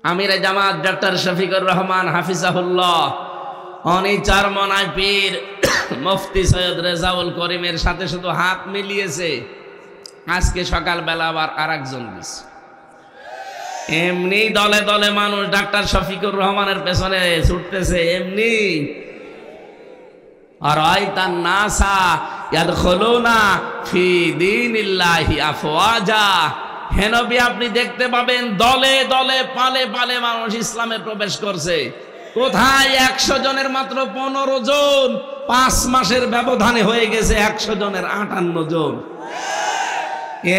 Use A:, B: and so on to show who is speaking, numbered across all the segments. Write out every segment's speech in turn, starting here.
A: আমিরে জামাত ডক্টর শফিকুর রহমান হাফিজাহুল্লাহ উনি চরমনায় পীর মুফতি সৈয়দ রেজাউল করিমের সাথে শুধু হাত মিলিয়েছে। আজকে সকালবেলা আবার আরেকজন গেছে। এমনি দলে দলে মানুষ ডাক্তার শফিকুর রহমানের পেছনে ছুটতেছে এমনি। আর আইতান নাসা ইয়াদখুলুনা ফি দীনিল্লাহি আফওয়াজা। হে নবী, আপনি দেখতে পাবেন দলে দলে পালে পালে মানুষ ইসলামে প্রবেশ করছে। কোথায় 100 জনের মাত্র 15 জন, 5 মাসের ব্যবধানে হয়ে গেছে 100 জনের 58 জন।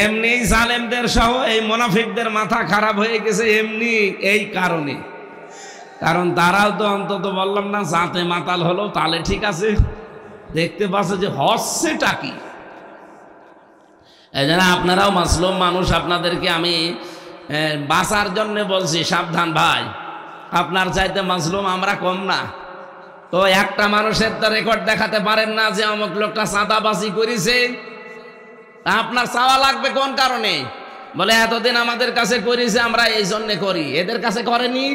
A: এমনি জালেমদের সহ এই মুনাফিকদের মাথা খারাপ হয়ে গেছে এমনি এই কারণে। কারণ তারাও তো অন্তত বললাম না জাতে মাতাল হলো, তাহলে ঠিক আছে, দেখতে পাচ্ছে যে হচ্ছেটা কি। এই জন্য আপনারাও মাসলুম মানুষ, আপনাদেরকে আমি বাঁচার জন্য বলছি, সাবধান ভাই, আপনার চাইতে মাসলুম আমরা কম না। তো একটা মানুষের তো রেকর্ড দেখাতে পারেন না যে অমুক লোকটা চাঁদাবাজি করেছে। আপনার চাওয়া লাগবে কোন কারণে? বলে এতদিন আমাদের কাছে করেছে, আমরা এই জন্য করি, এদের কাছে করেনি।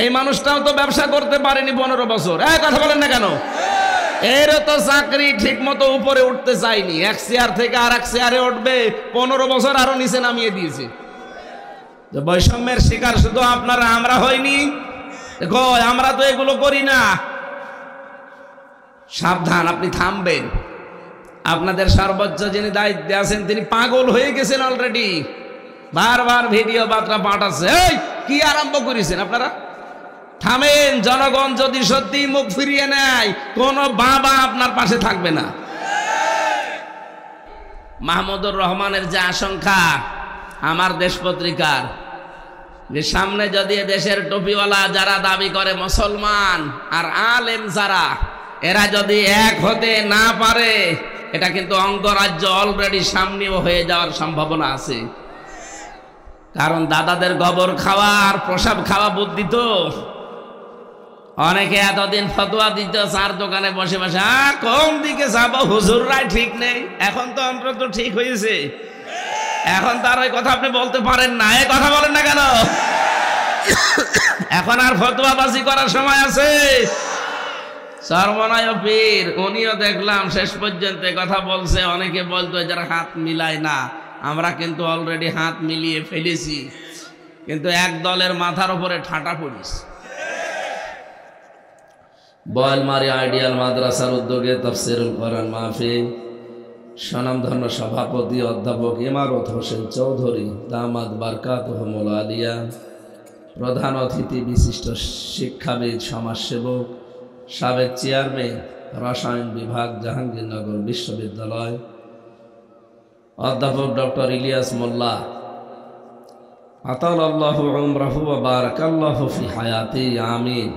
A: এই মানুষটাও তো ব্যবসা করতে পারেনি 15 বছর। কথা বলেন না কেন? এরও তো চাকরি ঠিক মতো উপরে উঠতে চাইনি, এক চেয়ার থেকে আর এক চেয়ারে উঠবে, 15 বছর আরো নিচে নামিয়ে দিয়েছে। বৈষম্যের শিকার শুধু আপনারা, আমরা হইনি। দেখো আমরা তো এগুলো করি না। সাবধান, আপনি থামবেন। আপনাদের সর্বোচ্চ যিনি দায়িত্বে আছেন তিনি পাগল হয়ে গেছেন অলরেডি, বারবার ভিডিও বার্তা পাঠাচ্ছে। এই কি আরম্ভ করেছেন আপনারা? থামেন। জনগণ যদি সত্যি মুখ ফিরিয়ে নেয়, কোন বাবা আপনার পাশে থাকবে না। মাহমুদুর রহমানের যে আশঙ্কা আমার দেশ পত্রিকার, যে সামনে যদি দেশের টুপিওয়ালা যারা দাবি করে মুসলমান আর আলেম যারা, এরা যদি এক হতে না পারে, এটা কিন্তু অঙ্গরাজ্য অলরেডি সামনেও হয়ে যাওয়ার সম্ভাবনা আছে। কারণ দাদাদের গোবর খাওয়া আর প্রসাব খাওয়া বুদ্ধি তো। অনেকে এতদিন ফতোয়া দিত চার দোকানে বসে বসে, কোন দিকে যাবো, হুজুররাই ঠিক নেই। এখন তো অন্তত ঠিক হয়েছে, এখন তার ওই কথা আপনি বলতে পারেন না। এই কথা বলেন না কেন? এখন আর ফতোয়াবাজি করার সময় আছে? চরমনায় পীর উনিও দেখলাম শেষ পর্যন্ত কথা বলছে। অনেকে বলতো যারা হাত মিলায় না, আমরা কিন্তু অলরেডি হাত মিলিয়ে ফেলেছি, কিন্তু এক দলের মাথার উপরে ঠাঁটা পড়িস। বয়ালমারী আইডিয়াল মাদ্রাসার উদ্যোগে তাফসীরুল কোরআন মাহফিল, স্বনামধন্য সভাপতি অধ্যাপক ইমারত হোসেন চৌধুরী দামাত বারকাতুহুমুল আলিয়া, প্রধান অতিথি বিশিষ্ট শিক্ষাবিদ সমাজসেবক সাবেক চেয়ারম্যান রসায়ন বিভাগ জাহাঙ্গীরনগর বিশ্ববিদ্যালয় অধ্যাপক ডক্টর ইলিয়াস মোল্লা, আতালাল্লাহু উমরাহু ওয়া বারাকাল্লাহু ফি হায়াতি, আমিন।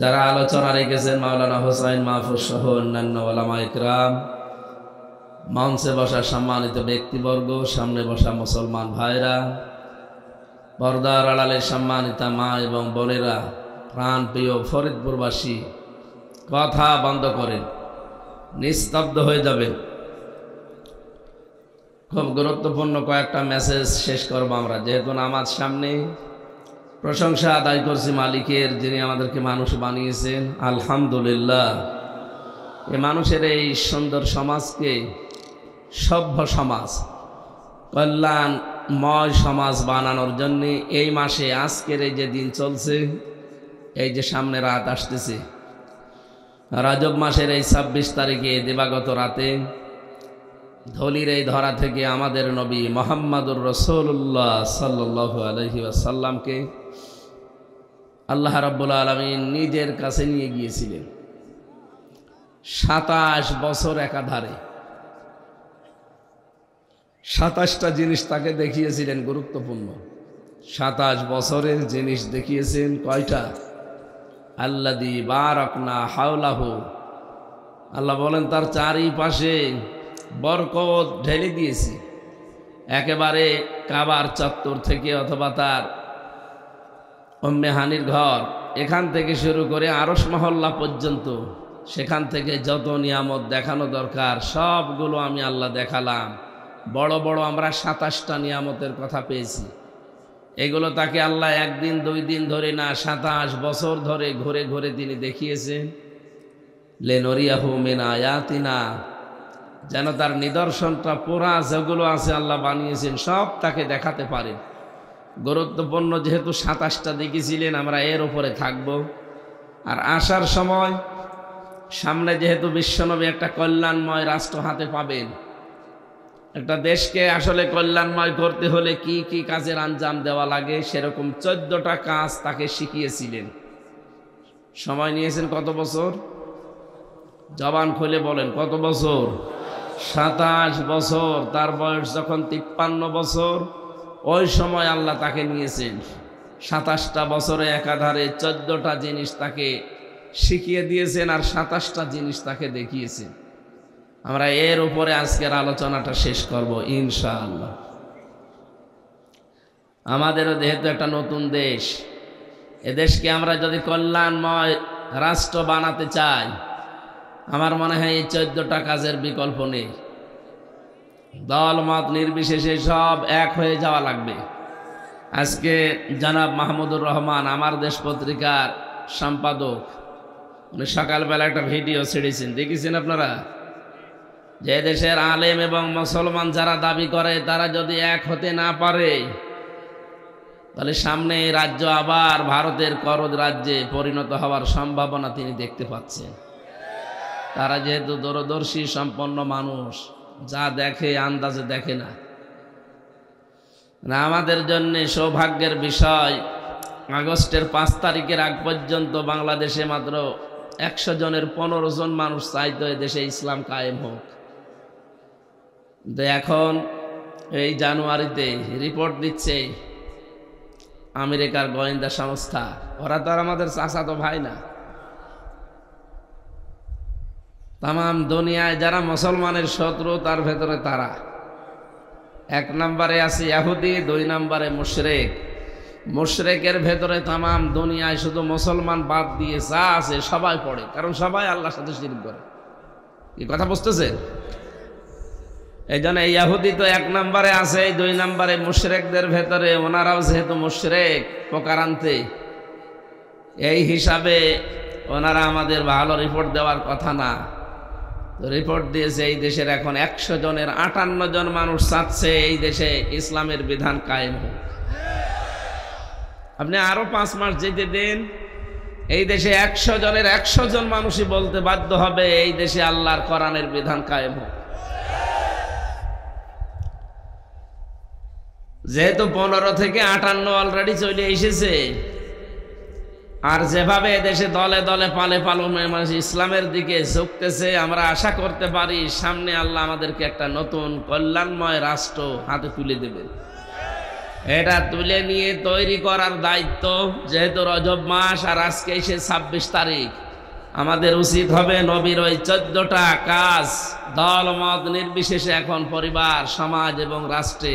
A: যারা আলোচনা রেখেছেন মাওলানা হোসাইন মাহফুজ সহ অন্যান্য ওলামা ইকরাম, মঞ্চে বসা সম্মানিত ব্যক্তিবর্গ, সামনে বসা মুসলমান ভাইরা, পর্দার আড়ালে সম্মানিতা মা এবং বোনেরা, প্রাণ প্রিয় ফরিদপুরবাসী, কথা বন্ধ করেন, নিস্তব্ধ হয়ে যাবেন। খুব গুরুত্বপূর্ণ কয়েকটা মেসেজ শেষ করবো আমরা, যেহেতু নামাজ সামনে। প্রশংসা আদায় করছি মালিকের, যিনি আমাদেরকে মানুষ বানিয়েছেন। আলহামদুলিল্লাহ। এই মানুষের এই সুন্দর সমাজকে সভ্য সমাজ, কল্যাণময় সমাজ বানানোর জন্য এই মাসে আজকের এই যে দিন চলছে, এই যে সামনে রাত আসতেছে, রজব মাসের এই 26 তারিখে দিবাগত রাতে ধলির এই ধরা থেকে আমাদের নবী মুহাম্মদুর রাসূলুল্লাহ সাল্লাল্লাহু আলাইহি ওয়াসাল্লামকে আল্লাহ রাব্বুল আলামিন নিজের কাছে নিয়ে গিয়েছিলেন। 27 বছর একাধারে 27টা জিনিস তাকে দেখিয়েছিলেন গুরুত্বপূর্ণ। 27 বছরের জিনিস দেখিয়েছেন কয়টা? আল্লাযী বারাকনা হাওলাহু, আল্লাহ বলেন তার চারিপাশে বরকত ঢেলে দিয়েছি। একেবারে কাবার চত্বর থেকে অথবা তার উম্মে হানির ঘর, এখান থেকে শুরু করে আরশ মহল্লা পর্যন্ত, সেখান থেকে যত নিয়ামত দেখানো দরকার সবগুলো আমি আল্লাহ দেখালাম। বড় বড় আমরা 27টা নিয়ামতের কথা পেয়েছি। এগুলো তাকে আল্লাহ একদিন দুই দিন ধরে না 27 বছর ধরে ঘুরে ঘুরে তিনি দেখিয়েছেন। লেনরিয়াহু মিন আয়াতিনা, যেন তার নিদর্শনটা পুরা যেগুলো আছে আল্লাহ বানিয়েছেন সব তাকে দেখাতে পারে। গুরুত্বপূর্ণ যেহেতু 27টা দেখিয়েছিলেন, আমরা এর উপরে থাকব। আর আসার সময় সামনে যেহেতু বিশ্বনবী একটা কল্যাণময় রাষ্ট্র হাতে পাবেন, একটা দেশকে আসলে কল্যাণময় করতে হলে কি কি কাজের আঞ্জাম দেওয়া লাগে সেরকম 14টা কাজ তাকে শিখিয়েছিলেন। সময় নিয়েছেন কত বছর? জবান খুলে বলেন কত বছর? 27 বছর। তার বয়স যখন 53 বছর, ওই সময় আল্লাহ তাকে নিয়েছেন। 27টা বছরে একাধারে 14টা জিনিস তাকে শিখিয়ে দিয়েছেন আর 27টা জিনিস তাকে দেখিয়েছেন। আমরা এর উপরে আজকের আলোচনাটা শেষ করব ইনশাআল্লাহ। আমাদেরও যেহেতু একটা নতুন দেশ, এদেশকে আমরা যদি কল্যাণময় রাষ্ট্র বানাতে চাই, আমার মনে হয় এই 14টা কাজের বিকল্প নেই। দল মত নির্বিশেষে সব এক হয়ে যাওয়া লাগবে। আজকে জনাব মাহমুদুর রহমান, আমার দেশ পত্রিকার সম্পাদক, উনি সকালবেলা একটা ভিডিও ছেড়েছেন, দেখেছেন আপনারা? যে দেশের আলেম এবং মুসলমান যারা দাবি করে তারা যদি এক হতে না পারে, তাহলে সামনে এই রাজ্য আবার ভারতের করদ রাজ্যে পরিণত হওয়ার সম্ভাবনা তিনি দেখতে পাচ্ছেন। তারা যেহেতু দূরদর্শী সম্পন্ন মানুষ, যা দেখে আন্দাজে দেখে না। আমাদের জন্য সৌভাগ্যের বিষয়, আগস্টের 5 তারিখের আগ পর্যন্ত বাংলাদেশে মাত্র 100 জনের 15 জন মানুষ চাইতো দেশে ইসলাম কায়েম হোক। এখন এই জানুয়ারিতে রিপোর্ট দিচ্ছে আমেরিকার গোয়েন্দা সংস্থা, ওরা তো আর আমাদের চাচাতো ভাই না। তাম দুনিয়ায় যারা মুসলমানের শত্রু, তার ভেতরে তারা 1 নম্বরে আছে ইহুদি, 2 নম্বরে মুশরিক। মুশরিকের ভেতরে তাম দুনিয়ায় শুধু মুসলমান বাদ দিয়ে যা আছে সবাই পড়ে, কারণ সবাই আল্লাহর সাথে শিরক করে। কি কথা বুঝতেছেন? এই জন্য ইহুদি তো 1 নম্বরে আছে, 2 নম্বরে মুশরিকদের ভেতরে, ওনারাও যেহেতু মুশরিক প্রকারান্তে, এই হিসাবে ওনারা আমাদের ভালো রিপোর্ট দেওয়ার কথা না। রিপোর্ট দিয়েছে এই দেশের এখন 100 জনের 58 জন মানুষ চাচ্ছে এই দেশে ইসলামের বিধান কায়েম হোক। আপনি আরো 5 মাস যেতে দিন, এই দেশে 100 জনের 100 জন মানুষই বলতে বাধ্য হবে এই দেশে আল্লাহর কোরআনের বিধান কায়েম হোক। যেহেতু 15 থেকে 58 অলরেডি চলে এসেছে, আর যেভাবে দেশে দলে দলে পালে পালনে মানুষ ইসলামের দিকে ঝুঁকতেছে, আমরা আশা করতে পারি সামনে আল্লাহ আমাদেরকে একটা নতুন কল্যাণময় রাষ্ট্র হাতে তুলে দেবে। এটা তুলে নিয়ে তৈরি করার দায়িত্ব, যেহেতু রজব মাস আর আজকে এসে 26 তারিখ, আমাদের উচিত হবে নবীর ওই 14টা কাজ দল মত নির্বিশেষে এখন পরিবার, সমাজ এবং রাষ্ট্রে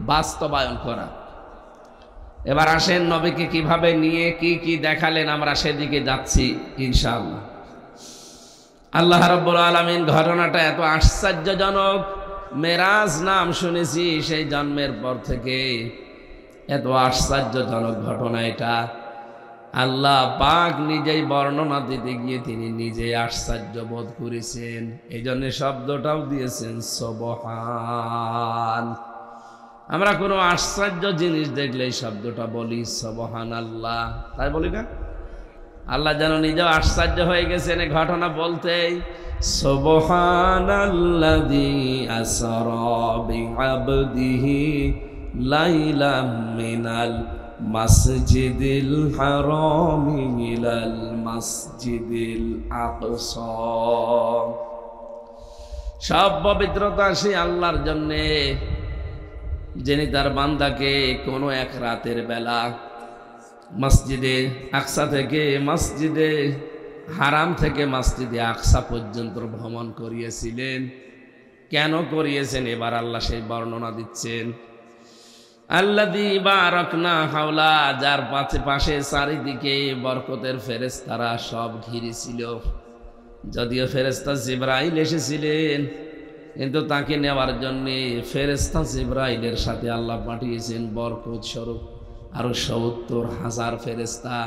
A: বাস্তবায়ন করা। এবার আসেন নবীকে কিভাবে নিয়ে কি কি দেখালেন, আমরা সেদিকে যাচ্ছি ইনশাআল্লাহ। আল্লাহ রাব্বুল আলামিন ঘটনাটা এত আশ্চর্যজনক, মেরাজ নাম শুনেছি সেই জন্মের পর থেকে, এত আশ্চর্যজনক ঘটনা এটা। আল্লাহ পাক নিজেই বর্ণনা দিতে গিয়ে তিনি নিজে আশ্চর্য বোধ করেছেন, এই জন্য শব্দটাও দিয়েছেন সুবহান। আমরা কোনো আশ্চর্য জিনিস দেখলে এই শব্দটা বলি সুবহানাল্লাহ, তাই বলি না? আল্লাহ যেন নিজেও আশ্চর্য হয়ে গেছেন এই ঘটনা বলতেই। সুবহানাল্লাযী আসরা বিআবদিহি লাইলাম মিনাল মাসজিদিল হারামি ইলাল মাসজিদিল আকসা। সব পবিত্রতা সেই আল্লাহর জন্যে, যিনি তার বান্দাকে কোনো এক রাতের বেলা মসজিদে আকসা থেকে মসজিদে হারাম থেকে মসজিদে আকসা পর্যন্ত ভ্রমণ করিয়েছিলেন। কেন করিয়েছেন এবার আল্লাহ সেই বর্ণনা দিচ্ছেন। আল্লাযী বারাকনা হাওলা, যার পাশে চারিদিকে বরকতের ফেরেশতারা সব ঘিরে ছিল। যদিও ফেরেশতা জিবরাইল এসেছিলেন, কিন্তু তাকে নেওয়ার জন্য ফেরেশতা জিবরাইলের সাথে আল্লাহ পাঠিয়েছেন বরকত স্বরূপ। আরো ৭০,০০০ ফেরেশতা।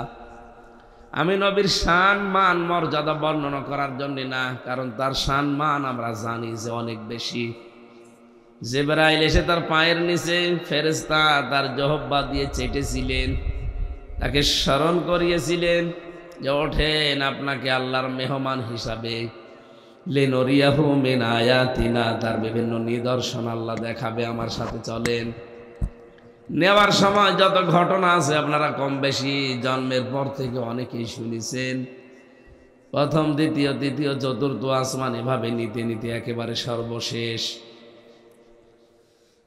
A: আমি নবীর শান মান মর্যাদা বর্ণনা করার জন্য না, কারণ তার শান মান আমরা জানি যে অনেক বেশি। জিবরাইল এসে তার পায়ের নিচে ফেরেশতা তার জহব্বা দিয়ে চেটেছিলেন, তাকে স্মরণ করিয়েছিলেন যে ওঠেন, আপনাকে আল্লাহর মেহমান হিসাবে লিনুরিয়াহু মিন আয়াতিনা, তার বিভিন্ন নিদর্শন আল্লাহ দেখাবে, আমার সাথে চলেন। নেওয়ার সময় যত ঘটনা আছে আপনারা কম বেশি জন্মের পর থেকে অনেকেই শুনেছেন। প্রথম, দ্বিতীয়, তৃতীয়, চতুর্থ আসমান, এভাবে নিতে নিতে একেবারে সর্বশেষ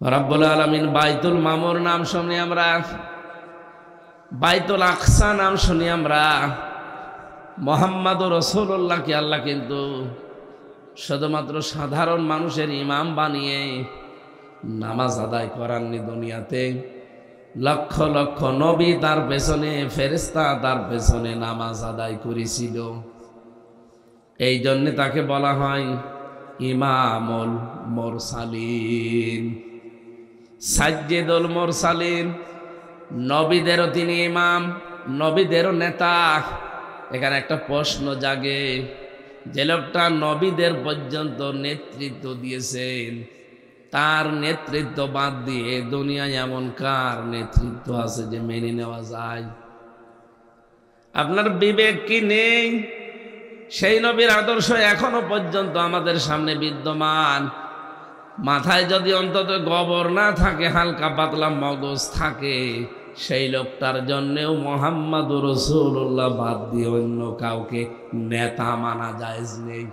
A: রব্বুল আলামিন বাইতুল মামুর নাম শুনি আমরা, বাইতুল আকসা নাম শুনি আমরা। মুহাম্মাদুর রাসূলুল্লাহকে আল্লাহ কিন্তু শুধুমাত্র সাধারণ মানুষের ইমাম বানিয়ে নামাজ আদায় করাননি। দুনিয়াতে লক্ষ লক্ষ নবী তার পেছনে, ফেরেশতা তার পেছনে নামাজ আদায় করেছিল। এই জন্য তাকে বলা হয় ইমামুল মুরসালিন, সাজ্জিদুল মুরসালিন। নবীদেরও তিনি ইমাম, নবীদেরও নেতা। এখানে একটা প্রশ্ন জাগে, যে লোকটা নবীদের পর্যন্ত নেতৃত্ব দিয়েছেন, তার নেতৃত্ব বাদ দিয়ে দুনিয়ায় এমন কার নেতৃত্ব আছে যে মেনে নেওয়া যায়? আপনার বিবেক কি নেই? সেই নবীর আদর্শ এখনো পর্যন্ত আমাদের সামনে বিদ্যমান। মাথায় যদি অন্তত গোবর না থাকে, হালকা পাতলা মগজ থাকে, সেই লোকটার জন্যেও মুহাম্মাদুর রাসূলুল্লাহ বাদ দিয়ে অন্য কাউকে নেতা মানা জায়েজ নেই।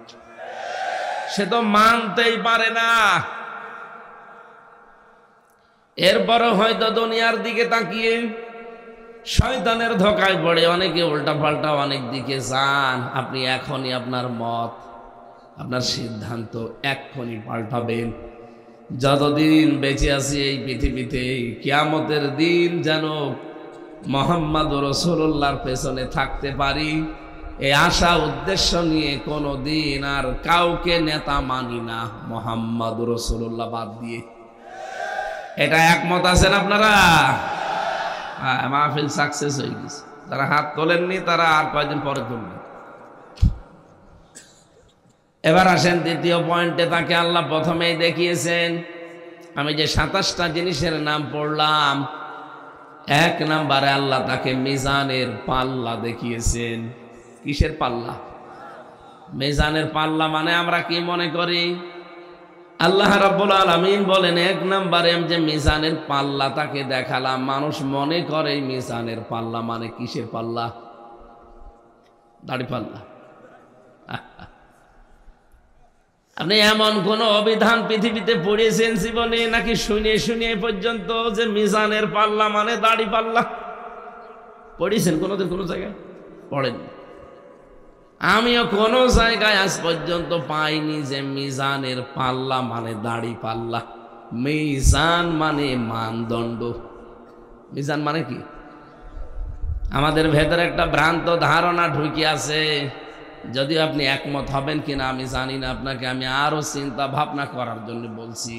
A: সে তো মানতেই পারে না। এরপরও হয়তো দুনিয়ার দিকে তাকিয়ে শয়তানের ধোঁকায় পড়ে অনেকে উল্টা পাল্টা অনেক দিকে যান। আপনি এখনই আপনার মত, আপনার সিদ্ধান্ত এক্ষুনি পাল্টাবেন। যতদিন বেঁচে আছি এই পৃথিবীতে, কিয়ামতের দিন যেন মুহাম্মাদুর রাসূলুল্লাহর পেছনে থাকতে পারি, এই আশা উদ্দেশ্য নিয়ে কোনো দিন আর কাউকে নেতা মানি না, মুহাম্মাদুর রাসূলুল্লাহ বাদ দিয়ে। এটা একমত আছেন আপনারা? মাহফিল সাকসেস হয়ে গেছে। যারা হাত তোলেননি তারা আর কয়েকদিন পরে তুলবেন। এবার আসেন দ্বিতীয় পয়েন্টে। তাকে আল্লাহ প্রথমেই দেখিয়েছেন, আমি যে ২৭টা জিনিসের নাম পড়লাম, ১ নম্বরে আল্লাহ তাকে মিজানের পাল্লা দেখিয়েছেন। কিসের পাল্লা? মিজানের পাল্লা। মানে আমরা কি মনে করি? আল্লাহ রাব্বুল আলামিন বলেন ১ নম্বরে যে মিজানের পাল্লা তাকে দেখালাম। মানুষ মনে করে মিজানের পাল্লা মানে কিসের পাল্লা? দাড়ি পাল্লা। আপনি এমন কোন অভিধান পৃথিবীতে পড়েছেন জীবনে, নাকি শুনে শুনে পর্যন্ত যে মিজানের পাল্লা মানে দাড়ি পাল্লা? পড়েছেন কোনোদিন কোনো জায়গায়? পড়েন? আমিও কোনো জায়গায় আজ পর্যন্ত পাইনি যে মিজানের পাল্লা মানে দাড়ি পাল্লা। মিজান মানে মানদণ্ড। মিজান মানে কি? আমাদের ভেতরে একটা ভ্রান্ত ধারণা ঢুকে আছে। যদি আপনি একমত হবেন কিনা আমি জানি না, আপনাকে আমি আরো চিন্তা ভাবনা করার জন্য বলছি।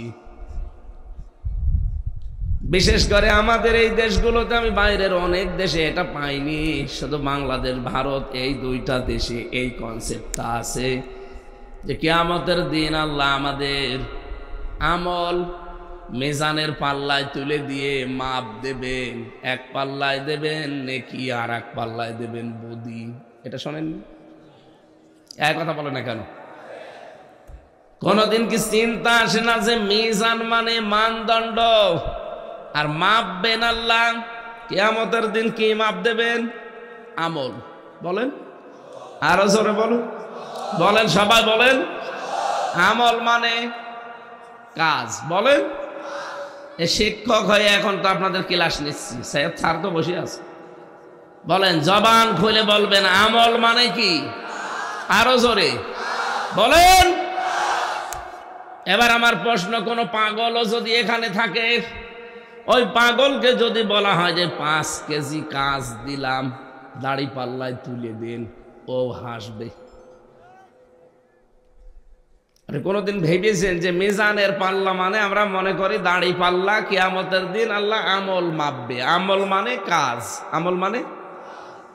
A: বিশেষ করে আমাদের এই দেশগুলোতে, আমি বাইরের অনেক দেশে এটা পাইনি, শুধু বাংলাদেশ, ভারত, এই 2টা দেশে এই কনসেপ্টটা আছে যে কিয়ামতের দিন আল্লাহ আমাদের আমল মিজানের পাল্লায় তুলে দিয়ে মাপ দেবেন। 1 পাল্লায় দেবেন নেকি, আর 1 পাল্লায় দেবেন বদি। এটা শোনেননি? এক কথা বলে না কেন? কোনদিন কি চিন্তা আসে না যে মিজান মানে মানদণ্ড, আর মাপবেন আল্লাহ? কিয়ামতের দিন কি মাপ দেবেন? আমল। বলেন আরো জোরে বলুন, বলেন সবাই বলেন। আমল মানে কাজ। বলেন। এই শিক্ষক হয়ে এখন তো আপনাদের ক্লাস নিচ্ছি, স্যার তো বসে আছে। বলেন, জবান খুলে বলবেন আমল মানে কি? আরো জোরে বলেন। এবার আমার প্রশ্ন, কোন পাগলও যদি এখানে থাকে, ওই পাগলকে যদি বলা হয় যে 5 কেজি কাজ দিলাম, দাড়ি পাল্লায় তুলে দিন, ও হাসবে। আপনি কোনোদিন ভেবেছেন যে মিজানের পাল্লা মানে আমরা মনে করি দাড়ি পাল্লা, কিয়ামতের দিন আল্লাহ আমল মাপবে। আমল মানে কাজ, আমল মানে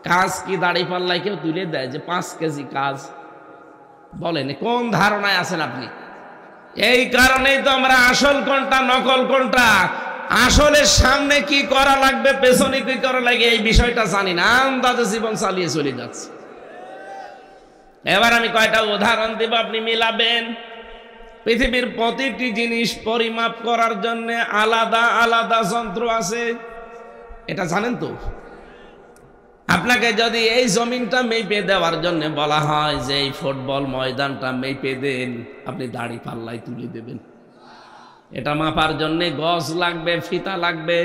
A: কাজ। কি দাড়ি পাল্লায় কেউ তুলে দেয় যে 5 কেজি কাজ? বলেন কোন ধারণায় আছেন আপনি? এই কারণেই তো আমরা আসল কোনটা নকল কোনটা, আসলের সামনে কি করা লাগবে পেছনে কি করা লাগে এই বিষয়টা জানি না, আন্দাজে জীবন চালিয়ে চলে যাচ্ছে। এবার আমি কয়টা উদাহরণ দেব, আপনি মিলাবেন। পৃথিবীর প্রতিটি জিনিস পরিমাপ করার জন্য আলাদা আলাদা যন্ত্র আছে, এটা জানেন তো? আপনাকে যদি এই জমিনটা মেপে দেওয়ার জন্য বলা হয় যে এই ফুটবল ময়দানটা মেপে দেন, আপনি দাড়ি পাল্লায় তুলে দেবেন। এটা মাপার জন্য গজ লাগবে, ফিতা লাগবে,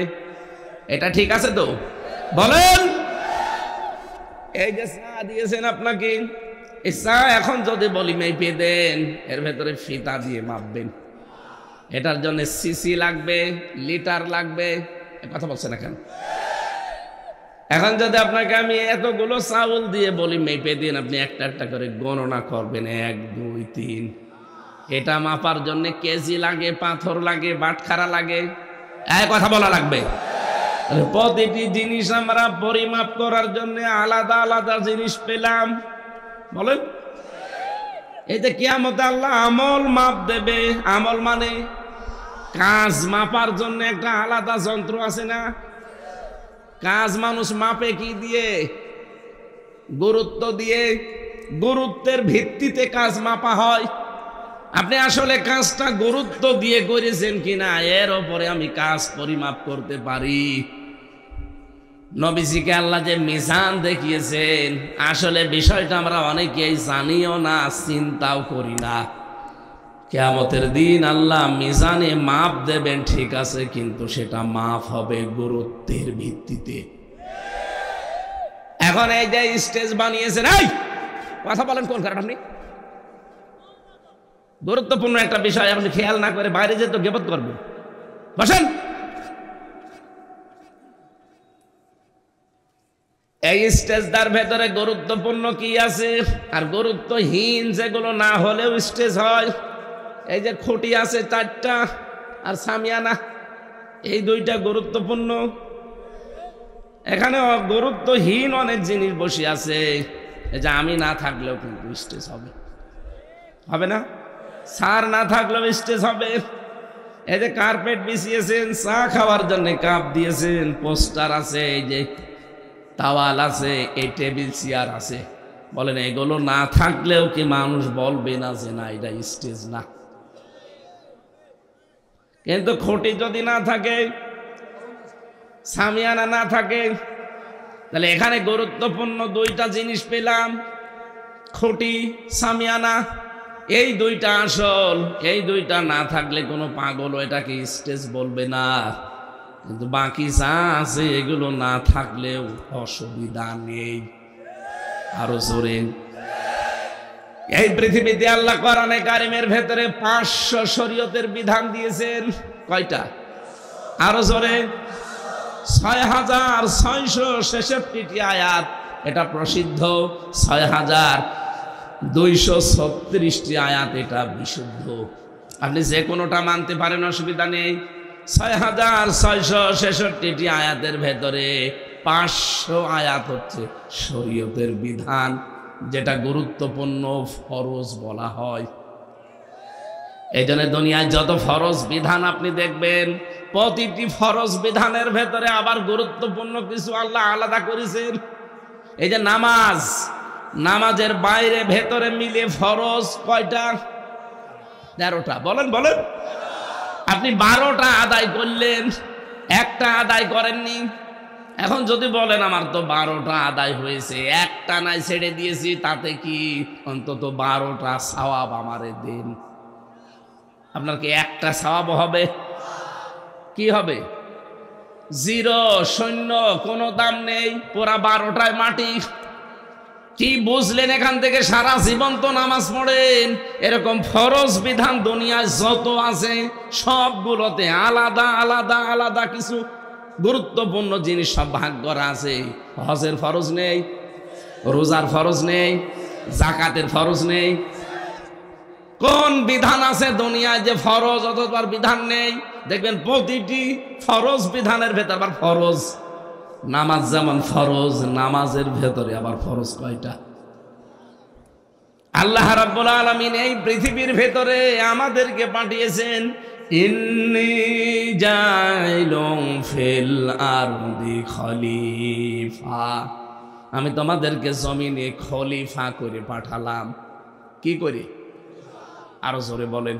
A: এটা ঠিক আছে তো? বলেন। এই যে চা দিয়েছেন আপনাকে, এই চা এখন যদি বলি মেপে দেন, এর ভেতরে ফিতা দিয়ে মাপবেন। এটার জন্য সিসি লাগবে, লিটার লাগবে, কথা বলছে না কেন? এখন যদি আপনাকে আমি এতগুলো চাউল দিয়ে বলি মেপে দিন, আপনি একটা একটা করে গণনা করবেন, 1 2 3। এটা মাপার জন্য কেজি লাগে, পাথর লাগে, বাটখারা লাগে, কথা বলা লাগবে। প্রতিটি জিনিস আমরা পরিমাপ করার জন্য আলাদা আলাদা জিনিস পেলাম। বলেন, এই যে কিয়ামতে আল্লাহ আমল মাপ দেবে। আমল মানে কাজ মাপার জন্য একটা আলাদা যন্ত্র আছে না? কাজ মানুষ মাপে কি দিয়ে? গুরুত্ব দিয়ে। গুরুত্বের ভিত্তিতে কাজ মাপা হয়। আপনি আসলে কাজটা গুরুত্ব দিয়ে করেছেন কিনা এর উপরে আমি কাজ পরিমাপ করতে পারি। নবীজিকে আল্লাহ যে মিজান দেখিয়েছেন, আসলে বিষয়টা আমরা অনেকেই জানিও না, চিন্তাও করি না। কিয়ামতের দিন আল্লাহ মিজানে মাপ দেবেন, ঠিক আছে, কিন্তু সেটা মাপ হবে গুরুত্বের ভিত্তিতে। এখন এই যে স্টেজ বানিয়েছেন, এই কথা বলেন কোন কারণ? আপনি গুরুত্বপূর্ণ একটা বিষয় আপনি খেয়াল না করে বাইরে যেতে গিবত করবেন। বসেন। এই স্টেজটার ভেতরে গুরুত্বপূর্ণ কি আছে আর গুরুত্বহীন যেগুলো না হলেও স্টেজ হয়। এই যে খুঁটি আছে 4টা আর সামিয়ানা, এই 2টা গুরুত্বপূর্ণ। এখানে গুরুত্বহীন অনেক জিনিস বসে আছে, এই যে আমি না থাকলেও কিন্তু স্টেজ হবে, হবে না? স্যার না থাকলেও স্টেজ হবে। এই যে কার্পেট বিছিয়েছেন, চা খাওয়ার জন্য কাপ দিয়েছেন, পোস্টার আছে, এই যে তাওয়াল আছে, এই টেবিল চেয়ার আছে। বলেন এগুলো না থাকলেও কি মানুষ বলবে না যে না এটা স্টেজ না? কিন্তু খুঁটি যদি না থাকে, সামিয়ানা না থাকে, তাহলে এখানে গুরুত্বপূর্ণ 2টা জিনিস পেলাম, খুঁটি, সামিয়ানা। এই 2টা আসল। এই 2টা না থাকলে কোনো পাগল এটাকে স্টেজ বলবে না। কিন্তু বাকি যা আছে এগুলো না থাকলেও অসুবিধা নেই। আরো জোরে। এই পৃথিবীতে আল্লাহ কোরআনে কারিমের ভেতরে 500 শরীয়তের বিধান দিয়েছেন। কয়টা? আরো জোরে। 6666টি আয়াত। এটা প্রসিদ্ধ। 6236টি আয়াত এটা বিশুদ্ধ। আপনি যে কোনোটা মানতে পারেন, অসুবিধা নেই। 6666টি আয়াতের ভেতরে 500 আয়াত হচ্ছে শরীয়তের বিধান, যেটা গুরুত্বপূর্ণ ফরজ বলা হয়। এই জন্য দুনিয়ায় যত ফরজ বিধান আপনি দেখবেন, প্রতিটি ফরজ বিধানের ভেতরে আবার গুরুত্বপূর্ণ কিছু আল্লাহ আলাদা করেছেন। এই যে নামাজ, নামাজের বাইরে ভেতরে মিলে ফরজ কয়টা? 13টা। বলেন বলেন। আপনি 12টা আদায় করলেন, একটা আদায় করেননি। এখন যদি বলেন আমার তো 12টা আদায় হয়েছে, একটা নাই ছেড়ে দিয়েছি, তাতে কি? অন্তত 12টা সওয়াব আমারে দেন। আপনার কি একটা সওয়াব হবে? কি হবে? 0, শূন্য, কোনো দাম নেই। পুরা 12টায় মাটি। কি বুঝলেন এখান থেকে? সারা জীবন তো নামাজ পড়েন। এরকম ফরজ বিধান দুনিয়ায় যত আছে সবগুলোতে আলাদা আলাদা আলাদা কিছু গুরুত্বপূর্ণ জিনিস সব ভাগ করা আছে। হজের ফরজ নেই, রোজার ফরজ নেই, জাকাতের ফরজ নেই। কোন বিধান আছে দুনিয়ায় যে ফরজ অথবা বিধান নেই? দেখবেন প্রতিটি ফরজ বিধানের ভেতর আবার ফরজ। নামাজ যেমন ফরজ, নামাজের ভেতরে আবার ফরজ কয়টা? আল্লাহ রাব্বুল আলামিন এই পৃথিবীর ভেতরে আমাদেরকে পাঠিয়েছেন, ইন্নী জাইলুম ফিল আরদি খলিফা। আমি তোমাদেরকে জমিনে খলিফা করে পাঠালাম। কি করে? আরো জোরে বলেন,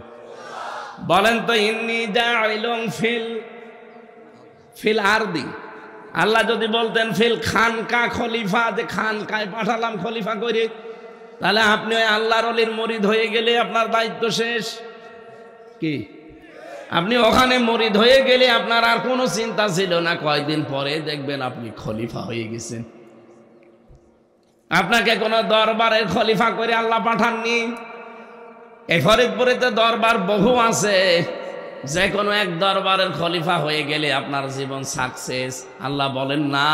A: বলেন তো। ইন্নী জাইলুম ফিল আরদি। আল্লাহ যদি বলতেন ফিল খানকা খলিফা, যে খানকায় পাঠালাম খলিফা করে, তাহলে আপনি ওই আল্লাহর ওলির মুরিদ হয়ে গেলে আপনার দায়িত্ব শেষ। কি আপনি ওখানে মুরিদ হয়ে গেলে আপনার আর কোনো চিন্তা ছিল না, কয়দিন পরে দেখবেন আপনি খলিফা হয়ে গেছেন। আপনাকে কোনো দরবারের খলিফা করে আল্লাহ পাঠাননি। এই ফরিদপুরে তো দরবার বহু আছে, যে কোনো এক দরবারের খলিফা হয়ে গেলে আপনার জীবন সাকসেস। আল্লাহ বলেন না,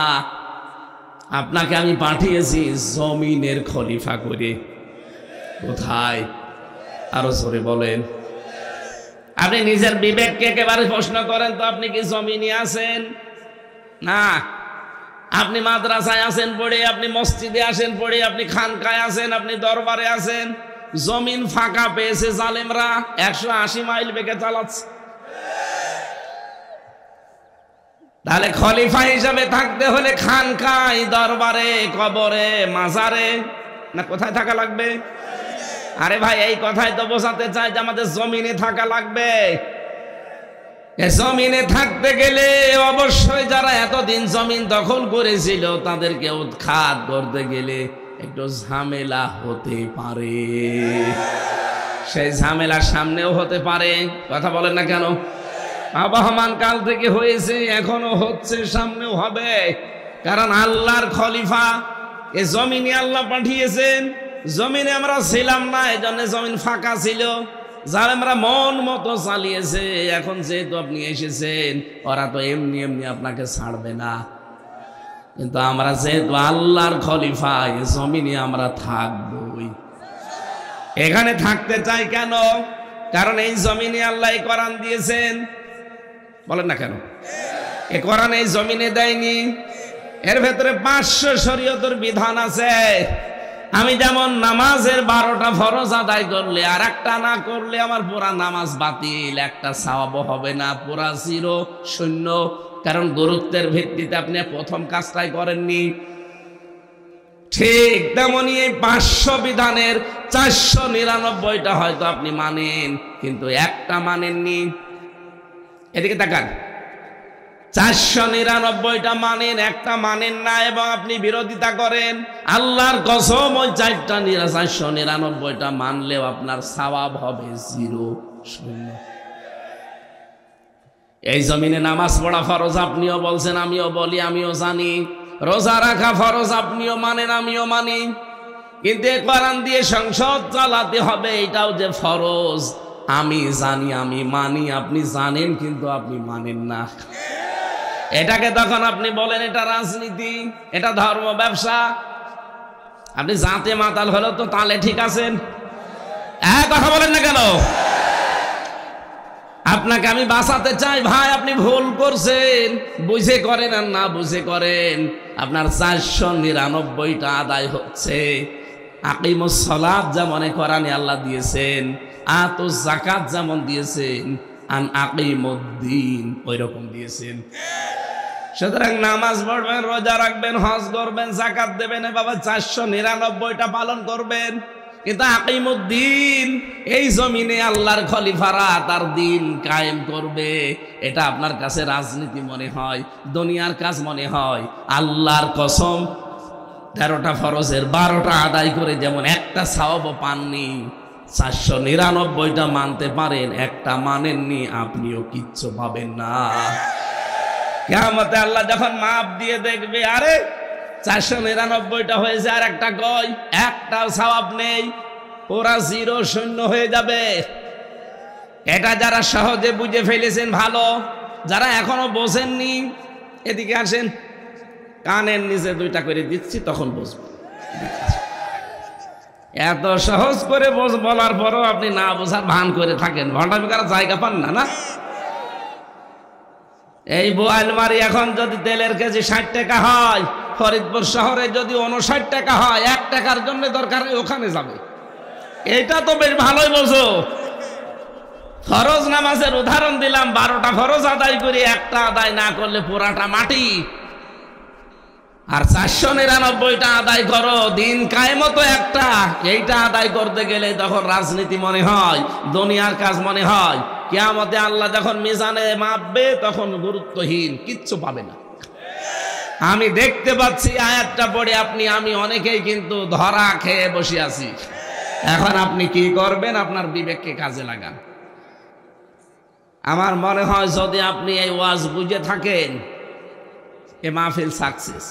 A: আপনাকে আমি পাঠিয়েছি জমিনের খলিফা করে। কোথায়? আরো জোরে বলেন। আপনি নিজের বিবেককে একেবারে প্রশ্ন করেন তো, আপনি কি জমিনে আছেন? না। আপনি মাদ্রাসায় আছেন পড়ে, আপনি মসজিদে আসেন পড়ে, আপনি খানকায় আছেন, আপনি দরবারে আছেন। জমিন ফাঁকা পেয়েছে জালেমরা, 180 মাইল বেগে চালাচ্ছে। তাহলে খলিফা হিসাবে থাকতে হলে খানকায়, দরবারে, কবরে, মাজারে, না কোথায় থাকা লাগবে? আরে ভাই, এই কথাই তো বোঝাতে চাই যে আমাদের জমিনে থাকা লাগবে। জমিনে থাকতে গেলে অবশ্যই যারা এতদিন জমিন দখল করেছিল তাদেরকে উৎখাত করতে গেলে একটু ঝামেলা হতে পারে। সেই ঝামেলা সামনেও হতে পারে। কথা বলেন না কেন? আবহমান কাল থেকে হয়েছে, এখনো হচ্ছে, সামনেও হবে। কারণ আল্লাহর খলিফা এ জমিনে আল্লাহ পাঠিয়েছেন। জমিনে আমরা ছিলাম না, এই জন্য জমিন ফাঁকা ছিল, যারা আমরা মন মতো চালিয়েছে। এখন যেহেতু আপনি এসেছেন, ওরা তো এমনি এমনি আপনাকে ছাড়বে না। কিন্তু আমরা যেহেতু আল্লাহর খলিফা, এই জমিনে আমরা থাকবই। এখানে থাকতে চাই কেন? কারণ এই জমিনে আল্লাহ কোরআন দিয়েছেন। বলেন না কেন? এ কোরআন এই জমিনে দেয়নি। এর ভেতরে 500 শরীয়তের বিধান আছে। আমি যেমন নামাজের 12টা ফরজ আদায় করলে আর একটা না করলে আমার পুরা নামাজ বাতিল, একটা সওয়াব হবে না, পুরা 0, 0। কারণ গুরুত্বের ভিত্তিতে আপনি প্রথম কাজটাই করেননি। ঠিক তেমনি এই 500 বিধানের 499টা হয়তো আপনি মানেন, কিন্তু একটা মানেননি। এদিকে তাকান, 499টা মানেন, একটা মানেন না, এবং আপনি বিরোধিতা করেন। আল্লাহর কসম, ওই 499টা মানলেও আপনার সওয়াব হবে 0, 0। এই জমিনে নামাজ পড়া ফরজ আপনিও বলছেন, আমিও বলি, আমিও জানি। রোজা রাখা ফরজ আপনিও মানেন, আমিও মানি। কিন্তু কোরআন দিয়ে সংসদ চালাতে হবে, এটাও যে ফরজ আমি জানি, আমি মানি। আপনি জানেন কিন্তু আপনি মানেন না। এটাকে তখন আপনি বলেন এটা রাজনীতি, এটা ধর্ম ব্যবসা। আপনি জাতে মাতাল হলো তো তাহলে ঠিক আছেন? কথা বলেন না কেন? আপনাকে আমি বাঁচাতে চাই ভাই, আপনি ভুল করছেন। বুঝে করেন আর না বুঝে করেন, আপনার 499টা আদায় হচ্ছে। আকিমুস সালাত যেমন কোরআনে আল্লাহ দিয়েছেন, আতুজ যাকাত যেমন দিয়েছেন, আন আকিমুদ্দিন ওই রকম দিয়েছেন। সুতরাং নামাজ পড়বেন, রোজা রাখবেন, হজ করবেন, যাকাত দেবেন, বাবা 499টা পালন করবেন। কিন্তু আকিমুদ্দিন, এই জমিনে আল্লাহর খলিফারা তার দিন কায়েম করবে, এটা আপনার কাছে রাজনীতি মনে হয়, দুনিয়ার কাজ মনে হয়। আল্লাহর কসম, 13টা ফরজের 12টা আদায় করে যেমন একটা সওয়াবও পাননি, 499টা মানতে পারেন, একটা মানেননি, আপনিও কিচ্ছু পাবেন না। কিয়ামতে আল্লাহ যখন মাপ দিয়ে দেখবে, আরে 499টা হয়েছে আর একটা কয়, একটাও সওয়াব নেই, ওরা 0, 0 হয়ে যাবে। এটা যারা সহজে বুঝে ফেলেছেন ভালো, যারা এখনো বোঝেননি এদিকে আসেন, কানের নিচে 2টা করে দিচ্ছি, তখন বুঝবেন। এত সহজ করে বলার পরও আপনি না বোঝার ভান করে থাকেন, ভণ্ডামি করার জায়গা পান না। না, এই বোয়ালমারি এখন যদি তেলের কেজি 60 টাকা হয়, ফরিদপুর শহরে যদি 59 টাকা হয়, 1 টাকার জন্য দরকার ওখানে যাবে। এটা তো বেশ ভালোই বোঝো। ফরজ নামাজের উদাহরণ দিলাম, 12টা ফরজ আদায় করি, একটা আদায় না করলে পুরাটা মাটি। আর 499টা আদায় করো, দিন কায়েমত একটা, এইটা আদায় করতে গেলে তখন রাজনীতি মনে হয়, দুনিয়ার কাজ মনে হয়। কিয়ামতে আল্লাহ যখন মিজানে মাপবে তখন গুরুত্বহীন, কিচ্ছু পাবে না। আমি দেখতে পাচ্ছি আয়াতটা পড়ে আপনি আমি অনেকেই কিন্তু ধরা খেয়ে বসে আছি। এখন আপনি কি করবেন? আপনার বিবেককে কাজে লাগান। আমার মনে হয় যদি আপনি এই ওয়াজ বুঝে থাকেন, এ মাহফিল সাকসেস।